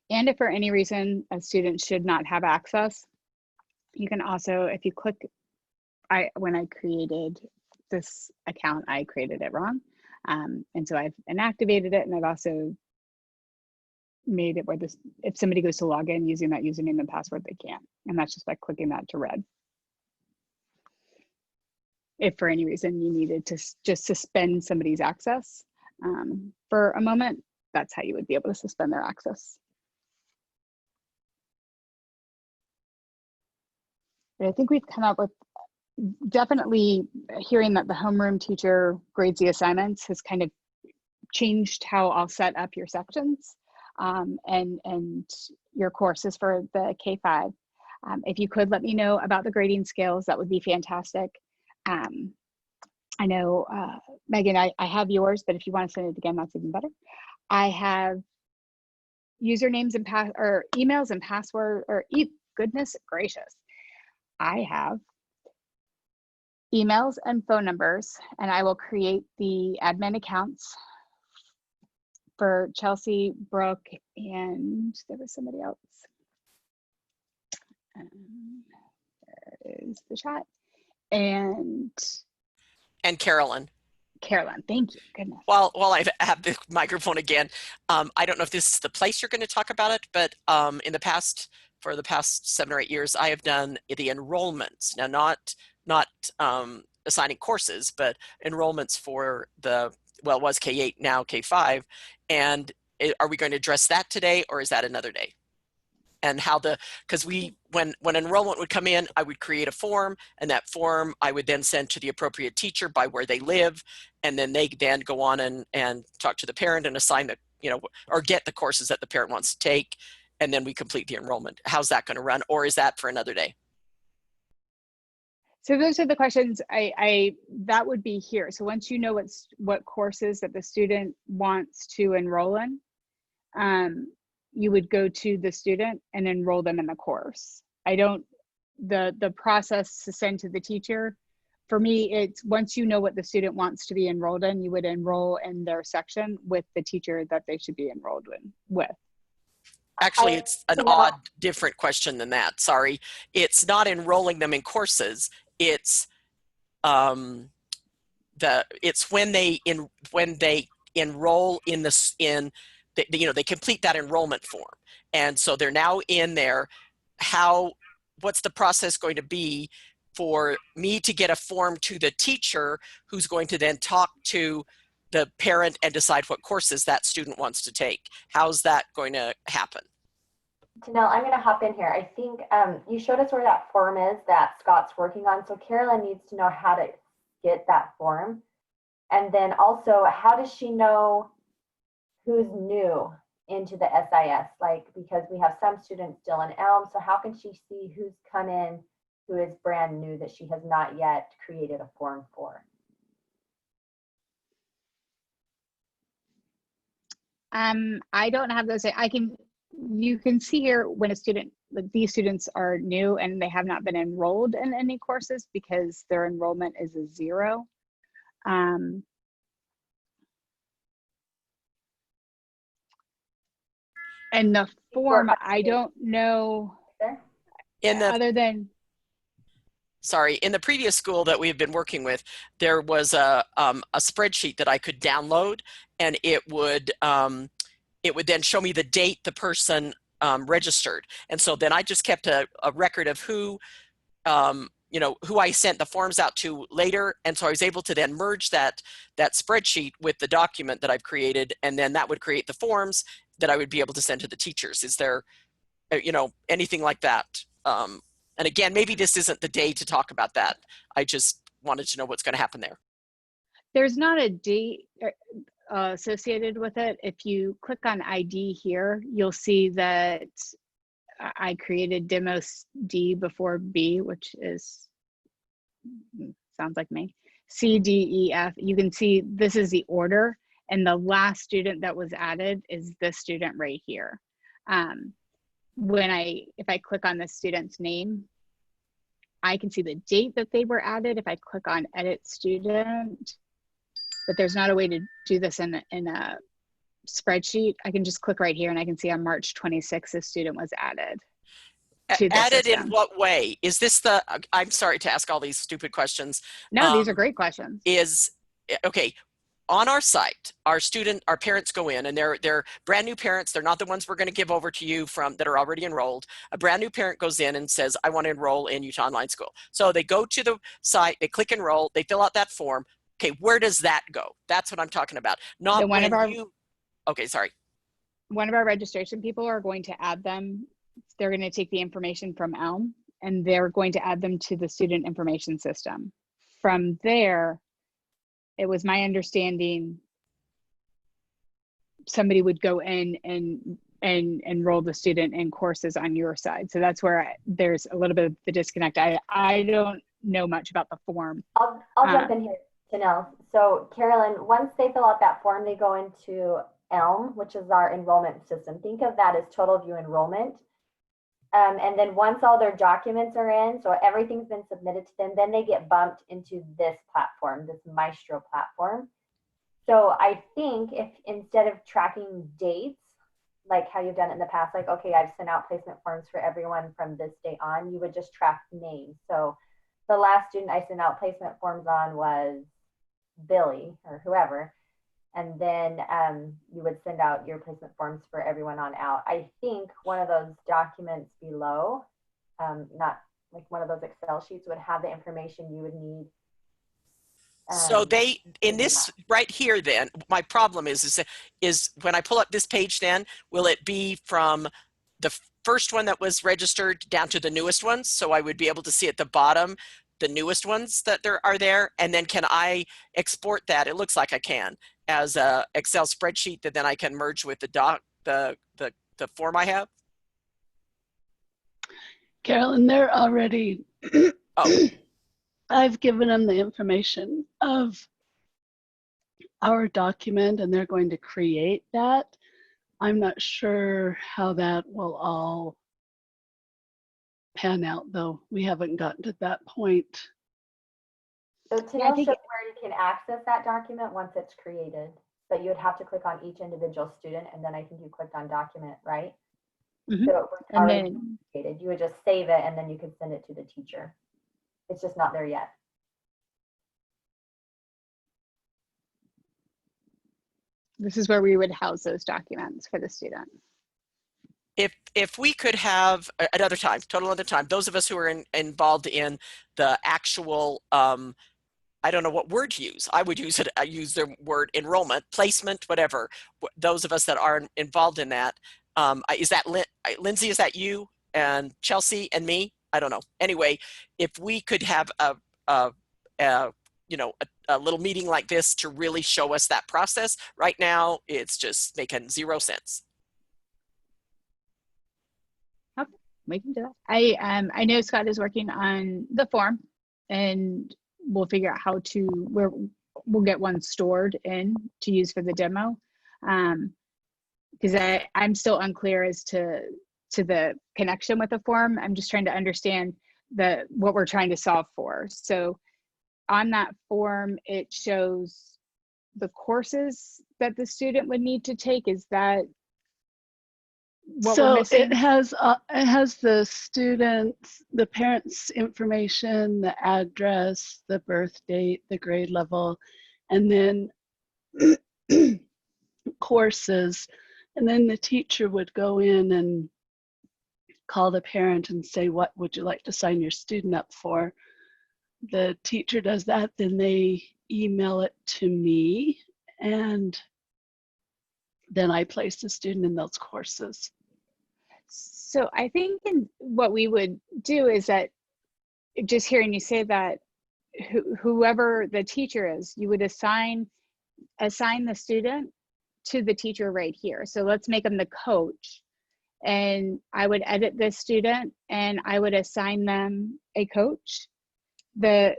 And if for any reason a student should not have access, you can also, if you click, when I created this account, I created it wrong. And so I've inactivated it, and I've also made it where if somebody goes to log in using that username and password, they can't. And that's just by clicking that to red. If for any reason you needed to just suspend somebody's access for a moment, that's how you would be able to suspend their access. But I think we've come up with, definitely hearing that the homeroom teacher grades the assignments has kind of changed how I'll set up your sections and your courses for the K-5. If you could let me know about the grading scales, that would be fantastic. I know, Megan, I have yours, but if you want to send it again, that's even better. I have usernames and or emails and password, or goodness gracious. I have emails and phone numbers, and I will create the admin accounts for Chelsea, Brooke, and there was somebody else. There is the chat. And
Carolyn.
Carolyn, thank you. Goodness.
While I have the microphone again, I don't know if this is the place you're going to talk about it, but for the past 7 or 8 years, I have done the enrollments. Now, not assigning courses, but enrollments for it was K8, now K5. And are we going to address that today, or is that another day? And how because when enrollment would come in, I would create a form, and that form I would then send to the appropriate teacher by where they live, and then they then go on and talk to the parent and assign or get the courses that the parent wants to take, and then we complete the enrollment. How's that going to run, or is that for another day?
So those are the questions that would be here. So once you know what courses that the student wants to enroll in, you would go to the student and enroll them in the course. The process to send to the teacher, for me, it's once you know what the student wants to be enrolled in, you would enroll in their section with the teacher that they should be enrolled with.
Actually, it's an odd, different question than that. Sorry. It's not enrolling them in courses. It's it's when they enroll they complete that enrollment form, and so they're now in there. What's the process going to be for me to get a form to the teacher, who's going to then talk to the parent and decide what courses that student wants to take? How's that going to happen?
Janelle, I'm going to hop in here. I think you showed us where that form is that Scott's working on. So Carolyn needs to know how to get that form. And then also, how does she know who's new into the SIS? Because we have some students still in Elm. So how can she see who's come in, who is brand new that she has not yet created a form for?
I don't have those. You can see here when these students are new and they have not been enrolled in any courses because their enrollment is a 0. And the form, I don't know. In the
previous school that we've been working with, there was a spreadsheet that I could download, and it would then show me the date the person registered. And so then I just kept a record of who I sent the forms out to later. And so I was able to then merge that spreadsheet with the document that I've created, and then that would create the forms that I would be able to send to the teachers. Is there, anything like that? And again, maybe this isn't the day to talk about that. I just wanted to know what's going to happen there.
There's not a date associated with it. If you click on ID here, you'll see that I created demo D before B, which sounds like me. C, D, E, F. You can see this is the order, and the last student that was added is this student right here. If I click on the student's name, I can see the date that they were added if I click on edit student, but there's not a way to do this in a spreadsheet. I can just click right here and I can see on March 26th, this student was added.
Added in what way? Is this I'm sorry to ask all these stupid questions.
No, these are great questions.
Okay. On our site, our parents go in, and they're brand new parents. They're not the ones we're going to give over to you that are already enrolled. A brand new parent goes in and says, I want to enroll in Utah Online School. So they go to the site, they click enroll, they fill out that form. Okay, where does that go? That's what I'm talking about. Not okay, sorry.
One of our registration people are going to add them. They're going to take the information from Elm, and they're going to add them to the student information system. From there, it was my understanding somebody would go in and enroll the student in courses on your side. So that's where there's a little bit of the disconnect. I don't know much about the form.
I'll jump in here, Janelle. So Carolyn, once they fill out that form, they go into ELM, which is our enrollment system. Think of that as total view enrollment. And then once all their documents are in, so everything's been submitted to them, then they get bumped into this platform, this Maestro platform. So I think if instead of tracking dates, like how you've done it in the past, like, okay, I've sent out placement forms for everyone from this day on, you would just track names. So the last student I sent out placement forms on was Billy or whoever. And then you would send out your placement forms for everyone on out. I think one of those documents below, not like one of those Excel sheets, would have the information you would need.
So they, in this right here, then my problem is when I pull up this page, then will it be from the first one that was registered down to the newest ones? So I would be able to see at the bottom the newest ones that are there, and then can I export that? It looks like I can as a Excel spreadsheet that then I can merge with the form I have.
Carolyn, they're already.
Oh.
I've given them the information of our document and they're going to create that. I'm not sure how that will all pan out, though. We haven't gotten to that point.
So Tanil shows where you can access that document once it's created, but you would have to click on each individual student, and then I think you clicked on document, right?
Mm-hmm.
So it was already created. You would just save it and then you could send it to the teacher. It's just not there yet.
This is where we would house those documents for the student.
If we could have another time, total other time, those of us who are involved in the actual, I don't know what word to use. I would use I use the word enrollment, placement, whatever. Those of us that are involved in that, is that Lindsay? Is that you and Chelsea and me? I don't know. Anyway, if we could have a little meeting like this to really show us that process. Right now, it's just making 0 sense.
Okay, we can do that. I know Scott is working on the form, and we'll figure out how to where we'll get one stored in to use for the demo. Because I'm still unclear as to the connection with the form. I'm just trying to understand what we're trying to solve for. So on that form, it shows the courses that the student would need to take. Is that what we're missing?
It has the students, the parents' information, the address, the birth date, the grade level, and then courses. And then the teacher would go in and call the parent and say, what would you like to sign your student up for? The teacher does that, then they email it to me, and then I place the student in those courses.
So I think what we would do is that, just hearing you say that, whoever the teacher is, you would assign the student to the teacher right here. So let's make them the coach, and I would edit this student and I would assign them a coach. The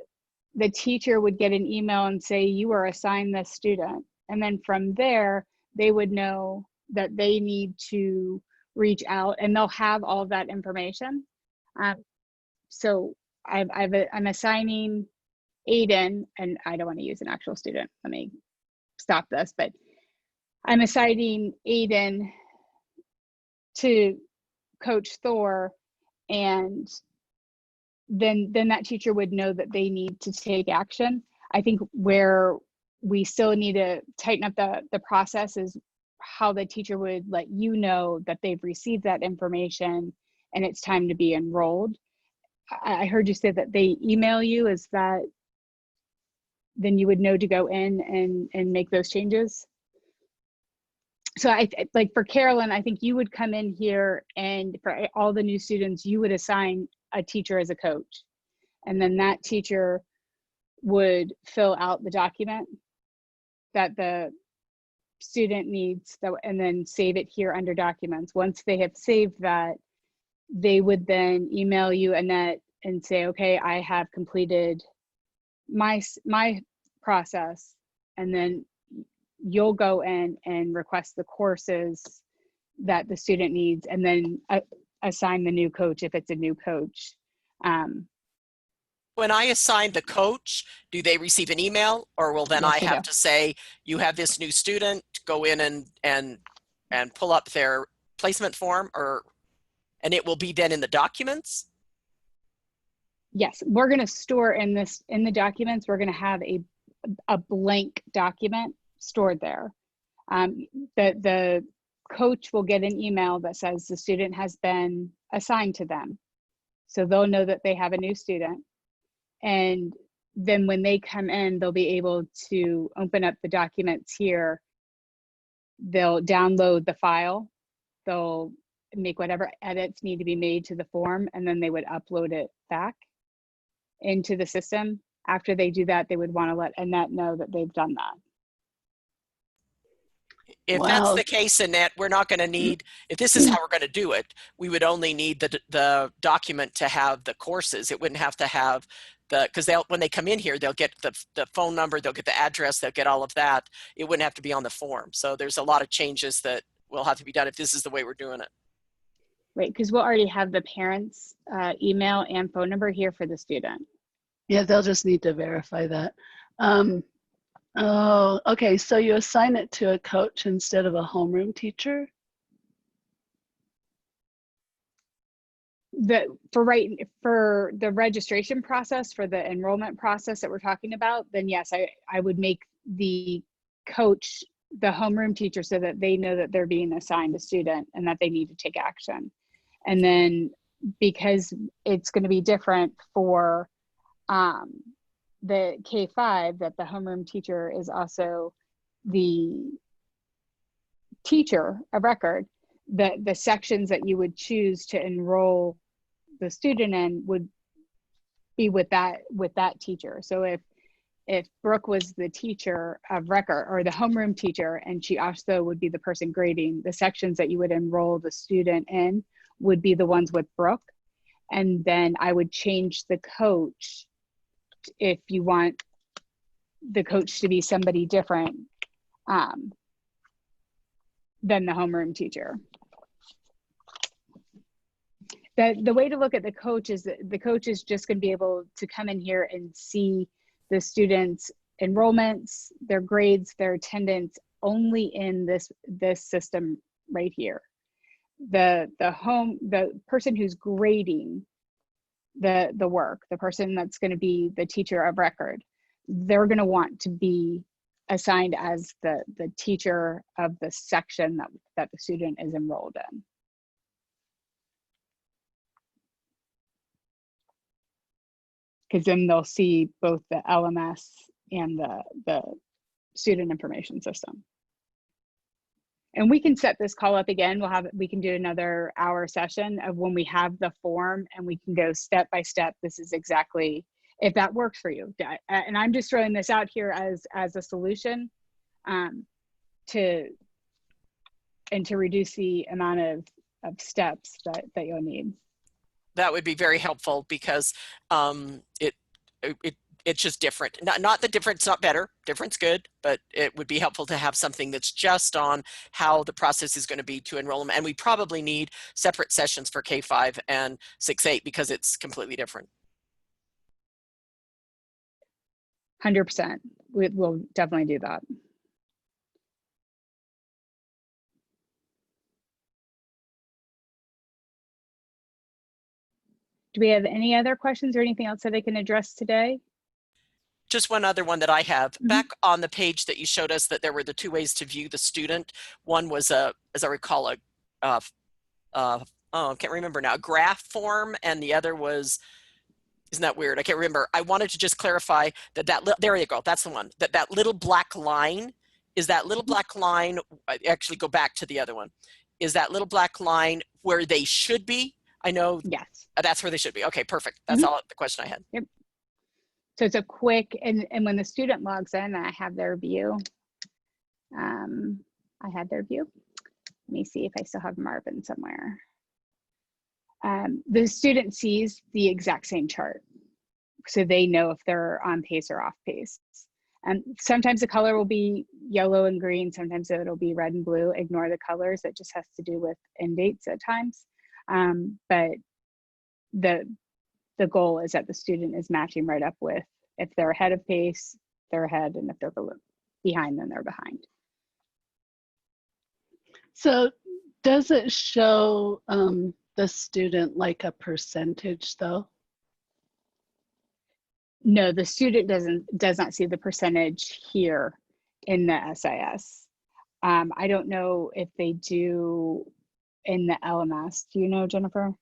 teacher would get an email and say, you are assigned this student. And then from there, they would know that they need to reach out, and they'll have all of that information. So I'm assigning Aiden, and I don't want to use an actual student. Let me stop this, but I'm assigning Aiden to Coach Thor, and then that teacher would know that they need to take action. I think where we still need to tighten up the process is how the teacher would let you know that they've received that information and it's time to be enrolled. I heard you say that they email you. Is that then you would know to go in and make those changes? So like for Carolyn, I think you would come in here, and for all the new students, you would assign a teacher as a coach. And then that teacher would fill out the document that the student needs, and then save it here under documents. Once they have saved that, they would then email you, Annette, and say, okay, I have completed my process. And then you'll go in and request the courses that the student needs, and then assign the new coach if it's a new coach.
When I assign the coach, do they receive an email, or will then
Yes,
I
they
have
do.
to say, you have this new student, go in and pull up their placement form, and it will be then in the documents?
Yes, we're going to store in the documents, we're going to have a blank document stored there. The coach will get an email that says the student has been assigned to them. So they'll know that they have a new student. And then when they come in, they'll be able to open up the documents here. They'll download the file. They'll make whatever edits need to be made to the form, and then they would upload it back into the system. After they do that, they would want to let Annette know that they've done that.
If that's the case, Annette, we're not going to need, if this is how we're going to do it, we would only need the document to have the courses. It wouldn't have to have because when they come in here, they'll get the phone number, they'll get the address, they'll get all of that. It wouldn't have to be on the form. So there's a lot of changes that will have to be done if this is the way we're doing it.
Right, because we'll already have the parents' email and phone number here for the student.
Yeah, they'll just need to verify that. Oh, okay, so you assign it to a coach instead of a homeroom teacher?
For the registration process, for the enrollment process that we're talking about, then yes, I would make the coach the homeroom teacher so that they know that they're being assigned a student and that they need to take action. And then because it's going to be different for the K-5, that the homeroom teacher is also the teacher of record, the sections that you would choose to enroll the student in would be with that teacher. So if Brooke was the teacher of record or the homeroom teacher, and she also would be the person grading, the sections that you would enroll the student in would be the ones with Brooke. And then I would change the coach if you want the coach to be somebody different than the homeroom teacher. The way to look at the coach is that the coach is just going to be able to come in here and see the students' enrollments, their grades, their attendance only in this system right here. The person who's grading the work, the person that's going to be the teacher of record, they're going to want to be assigned as the teacher of the section that the student is enrolled in. Because then they'll see both the LMS and the student information system. And we can set this call up again. We can do another hour session of when we have the form, and we can go step by step. This is exactly, if that works for you. And I'm just throwing this out here as a solution to reduce the amount of steps that you'll need.
That would be very helpful because it's just different. Not that different's not better, different's good, but it would be helpful to have something that's just on how the process is going to be to enroll them. And we probably need separate sessions for K-5 and 6-8 because it's completely different.
100%. We'll definitely do that. Do we have any other questions or anything else that I can address today?
Just one other one that I have. Back on the page that you showed us that there were the two ways to view the student. One was as I recall, I can't remember now, a graph form, and the other was, isn't that weird? I can't remember. I wanted to just clarify there you go, that's the one. That little black line, is that little black line, actually go back to the other one. Is that little black line where they should be? I know. Yes. That's where they should be. Okay, perfect. That's all the question I had.
Yep. So it's a quick, and when the student logs in, I have their view. I had their view. Let me see if I still have Marvin somewhere. The student sees the exact same chart. So they know if they're on pace or off pace. Sometimes the color will be yellow and green. Sometimes it'll be red and blue. Ignore the colors. It just has to do with end dates at times. But the goal is that the student is matching right up with, if they're ahead of pace, they're ahead, and if they're behind, then they're behind.
So does it show the student like a percentage though?
No, the student does not see the percentage here in the SIS. I don't know if they do in the LMS. Do you know, Jennifer?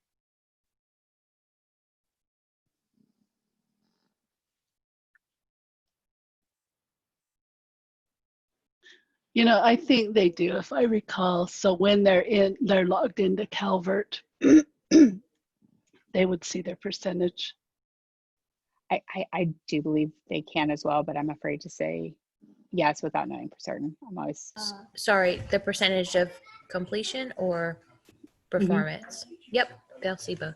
You know, I think they do, if I recall. So when they're logged into Calvert, they would see their percentage.
I do believe they can as well, but I'm afraid to say yes without knowing for certain. I'm always
Sorry, the percentage of completion or performance? Yep, they'll see both.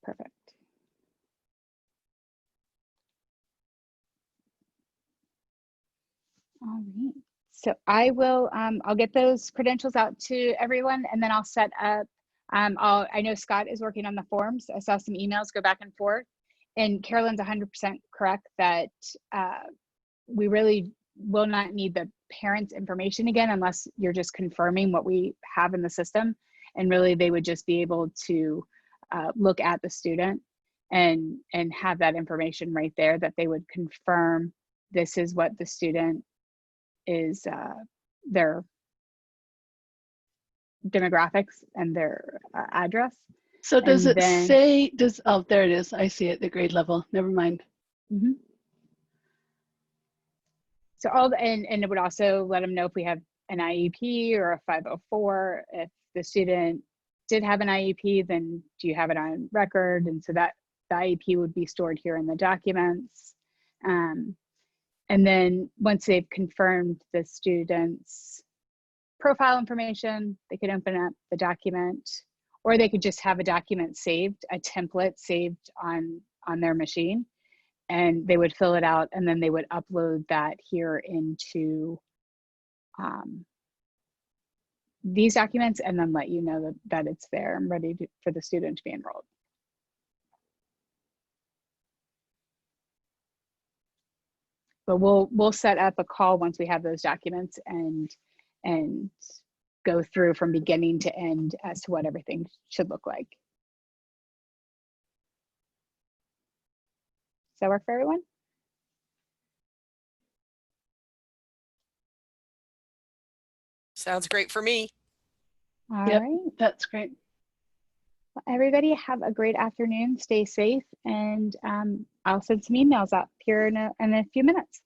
perfect. All right. So I will, I'll get those credentials out to everyone, and then I'll set up, I know Scott is working on the forms. I saw some emails go back and forth, and Carolyn's 100% correct that we really will not need the parents' information again unless you're just confirming what we have in the system. And really they would just be able to look at the student and have that information right there, that they would confirm this is what the student is, their demographics and their address.
So does
And
it
then-
say, oh, there it is. I see it, the grade level. Never mind.
Mm-hmm. So and it would also let them know if we have an IEP or a 504. If the student did have an IEP, then do you have it on record? And so that the IEP would be stored here in the documents. And then once they've confirmed the student's profile information, they could open up the document, or they could just have a document saved, a template saved on their machine, and they would fill it out, and then they would upload that here into these documents, and then let you know that it's there and ready for the student to be enrolled. But we'll set up a call once we have those documents and go through from beginning to end as to what everything should look like. Does that work for everyone?
Sounds great for me.
All
Yep,
right.
that's great.
Well, everybody have a great afternoon. Stay safe, and I'll send some emails out here in a few minutes.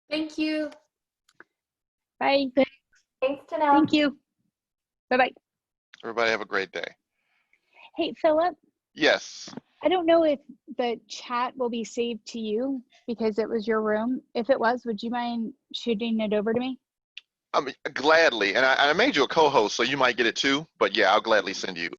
Thank you.
Bye.
Thanks, Janelle.
Thank you. Bye-bye.
Everybody have a great day.
Hey, Philip,
Yes.
I don't know if the chat will be saved to you because it was your room. If it was, would you mind shooting it over to me?
Gladly. And I made you a co-host, so you might get it too. But yeah, I'll gladly send you